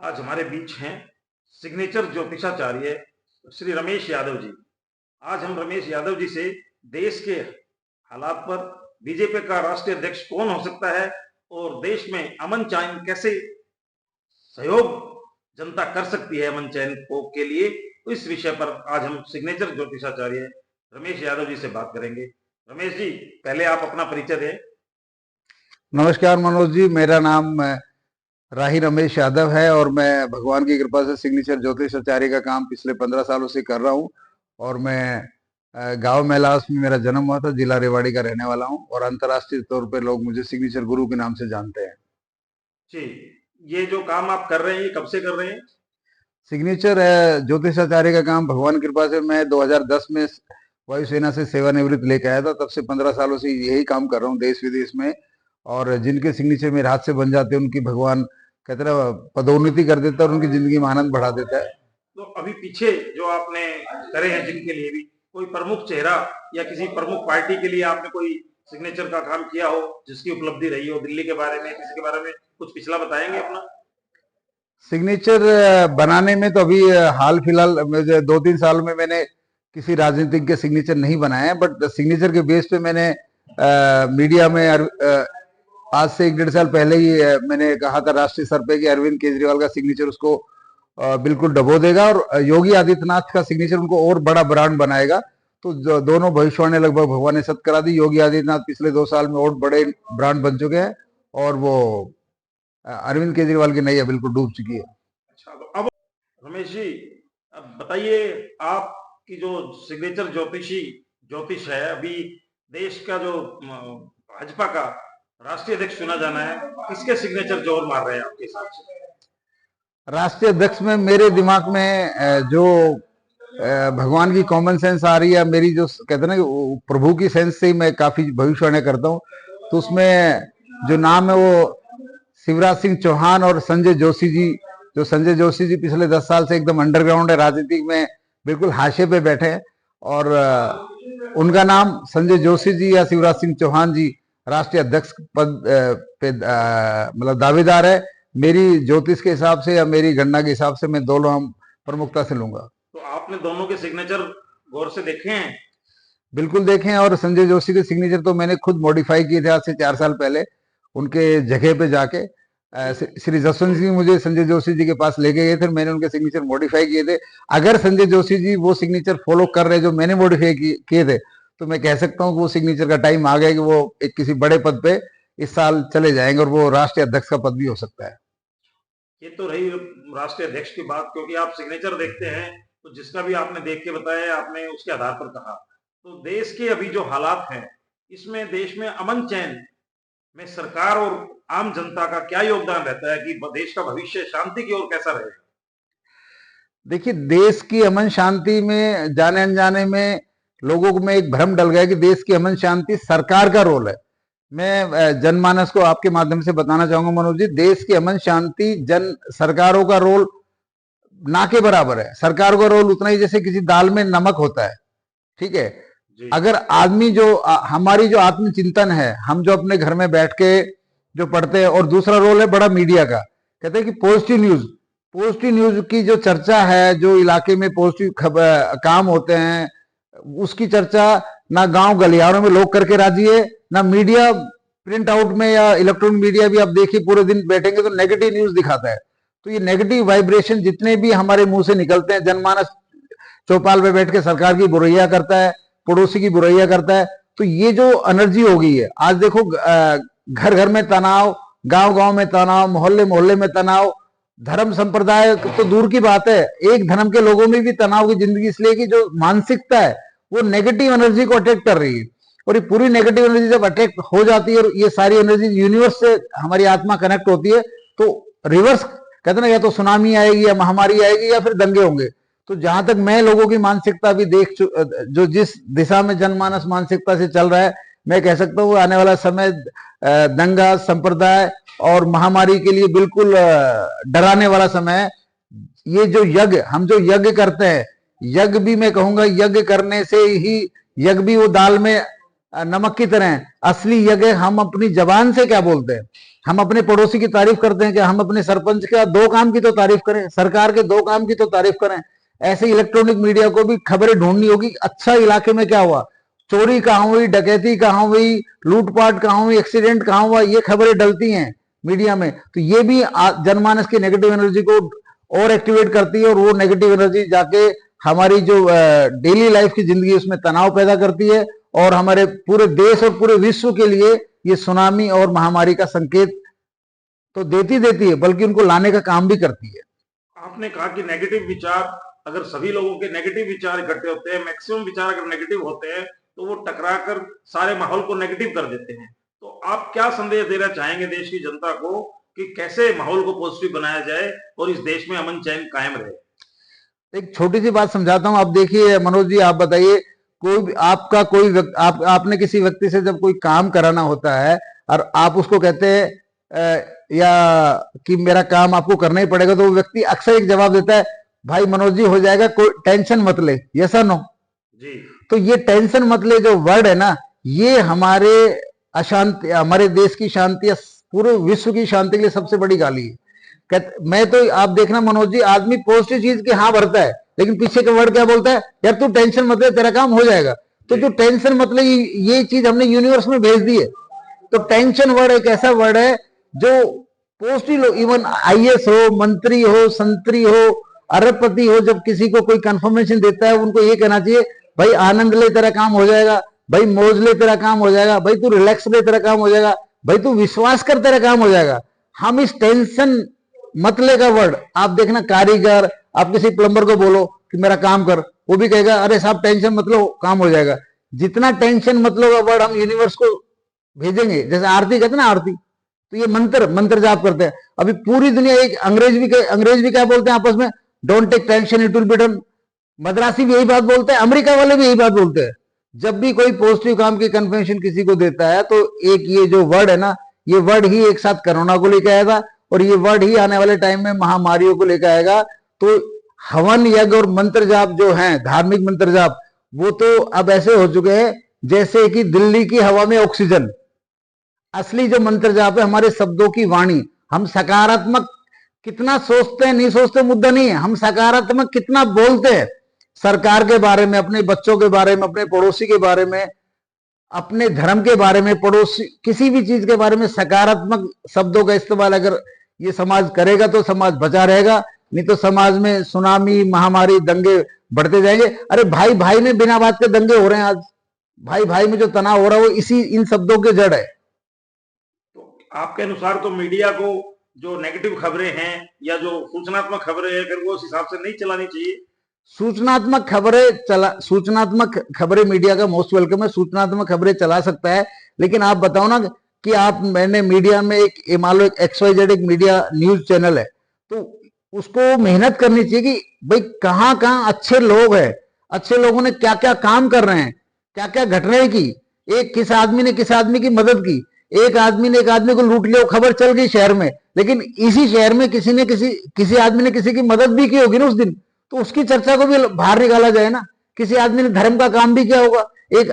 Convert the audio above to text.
आज हमारे बीच हैं सिग्नेचर ज्योतिषाचार्य श्री रमेश यादव जी। आज हम रमेश यादव जी से देश के हालात पर बीजेपी का राष्ट्रीय अध्यक्ष कौन हो सकता है और देश में अमन चैन कैसे सहयोग जनता कर सकती है अमन चैन को के लिए, तो इस विषय पर आज हम सिग्नेचर ज्योतिषाचार्य रमेश यादव जी से बात करेंगे। रमेश जी, पहले आप अपना परिचय दें। नमस्कार मनोज जी, मेरा नाम राही रमेश यादव है और मैं भगवान की कृपा से सिग्नेचर ज्योतिषाचार्य का काम पिछले 15 सालों से कर रहा हूँ। और मैं गांव मेलास में मेरा जन्म हुआ था, जिला रेवाड़ी का रहने वाला हूँ और अंतर्राष्ट्रीय तौर पे लोग मुझे सिग्नेचर गुरु के नाम से जानते हैं। जी, ये जो काम आप कर रहे हैं ये कब से कर रहे हैं? सिग्नेचर ज्योतिषाचार्य का काम भगवान की कृपा से मैं 2010 में वायुसेना से सेवानिवृत्त लेके आया था। तब से 15 सालों से यही काम कर रहा हूँ देश विदेश में। और जिनके सिग्नेचर मेरे हाथ से बन जाते हैं उनकी भगवान कहते ना पदोन्नति कर देता है और उनकी जिंदगी में आनंद बढ़ा देता है। तो अभी पीछे जो आपने करे हैं जिनके लिए भी कोई प्रमुख चेहरा या किसी प्रमुख पार्टी के लिए आपने कोई सिग्नेचर का काम किया हो जिसकी उपलब्धि रही हो, दिल्ली के बारे में, किसी के बारे में कुछ पिछला बताएंगे अपना? सिग्नेचर बनाने में तो अभी हाल फिलहाल 2-3 साल में मैंने किसी राजनीतिक के सिग्नेचर नहीं बनाए हैं, बट सिग्नेचर के बेस पे मैंने मीडिया में आज से 1-1.5 साल पहले ही मैंने कहा था राष्ट्रीय स्तर पे कि अरविंद केजरीवाल का सिग्नेचर उसको बिल्कुल डबो देगा और योगी आदित्यनाथ का सिग्नेचर उनको और बड़ा ब्रांड बनाएगा। तो दोनों भविष्यवाणी लगभग भगवान ने सत्य करा दी। योगी आदित्यनाथ पिछले 2 साल में और बड़े ब्रांड बन चुके हैं और वो अरविंद केजरीवाल की नैया बिल्कुल डूब चुकी है। अच्छा, तो अब रमेश जी, अब बताइए, आपकी जो सिग्नेचर ज्योतिष है, अभी देश का जो भाजपा का राष्ट्रीय अध्यक्ष चुना जाना है, किसके सिग्नेचर जोर मार रहे हैं आपके हिसाब से? राष्ट्रीय अध्यक्ष में मेरे दिमाग में जो भगवान की कॉमन सेंस आ रही है, मेरी जो कहते हैं ना प्रभु की सेंस से ही मैं काफी भविष्यवाणी करता हूँ, तो उसमें जो नाम है वो शिवराज सिंह चौहान और संजय जोशी जी। जो संजय जोशी जी पिछले 10 साल से एकदम अंडरग्राउंड है, राजनीति में बिल्कुल हाशिए पे बैठे हैं और उनका नाम संजय जोशी जी या शिवराज सिंह चौहान जी राष्ट्रीय अध्यक्ष पद पे मतलब दावेदार है। मेरी ज्योतिष के हिसाब से या मेरी गणना के हिसाब से मैं दोनों हम प्रमुखता से लूंगा। तो आपने दोनों के सिग्नेचर गौर से देखे हैं? बिल्कुल देखें, और संजय जोशी के सिग्नेचर तो मैंने खुद मॉडिफाई किए थे आज से 4 साल पहले उनके जगह पे जाके। श्री जसवंत सिंह मुझे संजय जोशी जी के पास लेके गए थे, मैंने उनके सिग्नेचर मॉडिफाई किए थे। अगर संजय जोशी जी वो सिग्नेचर फॉलो कर रहे जो मैंने मॉडिफाई किए थे, तो मैं कह सकता हूँ कि वो सिग्नेचर का टाइम आ गया कि वो एक किसी बड़े पद पे इस साल चले जाएंगे और वो राष्ट्रीय अध्यक्ष का पद भी हो सकता है। ये तो रही राष्ट्रीय अध्यक्ष की बात, क्योंकि आप सिग्नेचर देखते हैं तो जिसका भी आपने देख के बताया, आपने उसके आधार पर कहा। तो देश के अभी जो हालात हैं, इसमें देश में अमन चैन में सरकार और आम जनता का क्या योगदान रहता है कि देश का भविष्य शांति की ओर कैसा रहेगा? देखिए, देश की अमन शांति में जाने अनजाने में लोगों में एक भ्रम डल गया कि देश की अमन शांति सरकार का रोल है। मैं जनमानस को आपके माध्यम से बताना चाहूंगा मनोज जी, देश की अमन शांति सरकारों का रोल ना के बराबर है। सरकारों का रोल उतना ही जैसे किसी दाल में नमक होता है, ठीक है। अगर आदमी जो हमारी जो आत्मचिंतन है, हम जो अपने घर में बैठ के जो पढ़ते हैं, और दूसरा रोल है बड़ा मीडिया का, कहते हैं कि पॉजिटिव न्यूज की जो चर्चा है, जो इलाके में पॉजिटिव काम होते हैं उसकी चर्चा ना गांव गलियारों में लोग करके राजी है, ना मीडिया प्रिंट आउट में या इलेक्ट्रॉनिक मीडिया भी आप देखिए पूरे दिन बैठेंगे तो नेगेटिव न्यूज दिखाता है। तो ये नेगेटिव वाइब्रेशन जितने भी हमारे मुंह से निकलते हैं, जनमानस चौपाल पे बैठ के सरकार की बुराइयां करता है, पड़ोसी की बुराइयां करता है, तो ये जो एनर्जी हो गई है, आज देखो घर घर में तनाव, गांव गांव में तनाव, मोहल्ले मोहल्ले में तनाव, धर्म संप्रदाय तो दूर की बात है, एक धर्म के लोगों में भी तनाव की जिंदगी, इसलिए कि जो मानसिकता है वो नेगेटिव एनर्जी को अटैक कर रही है। और ये पूरी नेगेटिव एनर्जी जब अटैक हो जाती है और ये सारी एनर्जी यूनिवर्स से हमारी आत्मा कनेक्ट होती है, तो रिवर्स कहते ना, या तो सुनामी आएगी या महामारी आएगी या फिर दंगे होंगे। तो जहां तक मैं लोगों की मानसिकता भी जो जिस दिशा में जनमानस मानसिकता से चल रहा है, मैं कह सकता हूँ आने वाला समय दंगा, संप्रदाय और महामारी के लिए बिल्कुल डराने वाला समय है। ये जो यज्ञ, हम जो यज्ञ करते हैं, यज्ञ भी मैं कहूंगा यज्ञ करने से ही, यज्ञ भी वो दाल में नमक की तरह है। असली यज्ञ हम अपनी जबान से क्या बोलते हैं, हम अपने पड़ोसी की तारीफ करते हैं कि हम अपने सरपंच का 2 काम की तो तारीफ करें, सरकार के 2 काम की तो तारीफ करें। ऐसे इलेक्ट्रॉनिक मीडिया को भी खबरें ढूंढनी होगी, अच्छा इलाके में क्या हुआ, चोरी कहाँ हुई, डकैती कहाँ हुई, लूटपाट कहाँ हुई, एक्सीडेंट कहाँ हुआ, ये खबरें डलती हैं मीडिया में। तो ये भी जनमानस की नेगेटिव एनर्जी को और एक्टिवेट करती है, और वो नेगेटिव एनर्जी जाके हमारी जो डेली लाइफ की जिंदगी उसमें तनाव पैदा करती है, और हमारे पूरे देश और पूरे विश्व के लिए ये सुनामी और महामारी का संकेत तो देती है, बल्कि उनको लाने का काम भी करती है। आपने कहा कि नेगेटिव विचार, अगर सभी लोगों के नेगेटिव विचार इकट्ठे होते हैं, मैक्सिमम विचार अगर नेगेटिव होते हैं, तो वो टकराकर सारे माहौल को नेगेटिव कर देते हैं। तो आप क्या संदेश देना चाहेंगे देश की जनता को कि कैसे माहौल को पॉजिटिव बनाया जाए और इस देश में अमन चैन कायम रहे? एक छोटी सी बात समझाता हूं। आप देखिए मनोज जी, आप बताइए, आपने किसी व्यक्ति से जब कोई काम कराना होता है और आप उसको कहते हैं या कि मेरा काम आपको करना ही पड़ेगा, तो वो व्यक्ति अक्सर एक जवाब देता है, भाई मनोज जी हो जाएगा, कोई टेंशन मत ले। यस और नो जी। तो ये टेंशन मत ले जो वर्ड है ना, ये हमारे अशांति, हमारे देश की शांति या पूरे विश्व की शांति के लिए सबसे बड़ी गाली है। मैं तो आप देखना मनोज जी, आदमी पॉजिटिव चीज के हाँ भरता है, लेकिन पीछे का वर्ड क्या बोलता है, यार तू टेंशन मत ले, तेरा काम हो जाएगा। तो जो टेंशन मत ले, ये चीज हमने यूनिवर्स में भेज दी है। तो टेंशन वर्ड एक ऐसा वर्ड है जो पॉजिटिव, इवन आईएएस हो, मंत्री हो, संतरी हो, अरबपति हो, जब किसी को कोई कंफर्मेशन देता है, उनको ये कहना चाहिए, भाई आनंद ले, तेरा काम हो जाएगा, भाई मौज ले, तेरा काम हो जाएगा, भाई तू रिलैक्स ले, तेरा काम हो जाएगा, भाई तू विश्वास कर, तेरा काम हो जाएगा। हम इस टेंशन मतले का वर्ड, आप देखना कारीगर, आप किसी प्लम्बर को बोलो कि मेरा काम कर, वो भी कहेगा अरे साहब टेंशन मत लो, काम हो जाएगा। जितना टेंशन मत लो का वर्ड हम यूनिवर्स को भेजेंगे, जैसे आरती कहते हैं ना, आरती, तो ये मंत्र जाप करते हैं। अभी पूरी दुनिया, एक अंग्रेज भी क्या बोलते हैं आपस में, don't take tension, it will be done. मद्रासी भी यही बात बोलते हैं, अमेरिका वाले भी यही बात बोलते हैं। जब भी कोई पॉजिटिव काम की कन्फर्मेशन किसी को देता है, तो एक ये जो वर्ड है ना, ये वर्ड ही एक साथ कोरोना को लेकर आएगा, और ये वर्ड ही आने वाले टाइम में महामारियों को लेकर आएगा। तो हवन यज्ञ और मंत्र जाप जो हैं, धार्मिक मंत्र जाप, वो तो अब ऐसे हो चुके हैं जैसे कि दिल्ली की हवा में ऑक्सीजन। असली जो मंत्र जाप है हमारे शब्दों की वाणी, हम सकारात्मक कितना सोचते हैं, नहीं सोचते मुद्दा नहीं है, हम सकारात्मक कितना बोलते हैं सरकार के बारे में, अपने बच्चों के बारे में, अपने पड़ोसी के बारे में, अपने धर्म के बारे में, पड़ोसी किसी भी चीज के बारे में सकारात्मक शब्दों का इस्तेमाल अगर ये समाज करेगा तो समाज बचा रहेगा, नहीं तो समाज में सुनामी, महामारी, दंगे बढ़ते जाएंगे। अरे भाई भाई में बिना बात के दंगे हो रहे हैं आज, भाई भाई में जो तनाव हो रहा है वो इन शब्दों के जड़ है। तो आपके अनुसार तो मीडिया को जो नेगेटिव खबरें हैं या जो सूचनात्मक खबरें हैं, फिर वो उस हिसाब से नहीं चलानी चाहिए। सूचनात्मक खबरें मीडिया का मोस्ट वेलकम है, सूचनात्मक खबरें चला सकता है, लेकिन आप बताओ ना कि मैंने मीडिया में मान लो एक XYZ एक मीडिया न्यूज चैनल है, तो उसको मेहनत करनी चाहिए कि भाई कहाँ कहाँ अच्छे लोग हैं, अच्छे लोगों ने क्या क्या काम कर रहे हैं, क्या क्या घटनाएं की, किस आदमी ने किस आदमी की मदद की, एक आदमी ने एक आदमी को लूट लिया, खबर चल गई शहर में, लेकिन इसी शहर में किसी आदमी ने किसी की मदद भी की होगी ना उस दिन, तो उसकी चर्चा को भी बाहर निकाला जाए ना। किसी आदमी ने धर्म का काम भी किया होगा, एक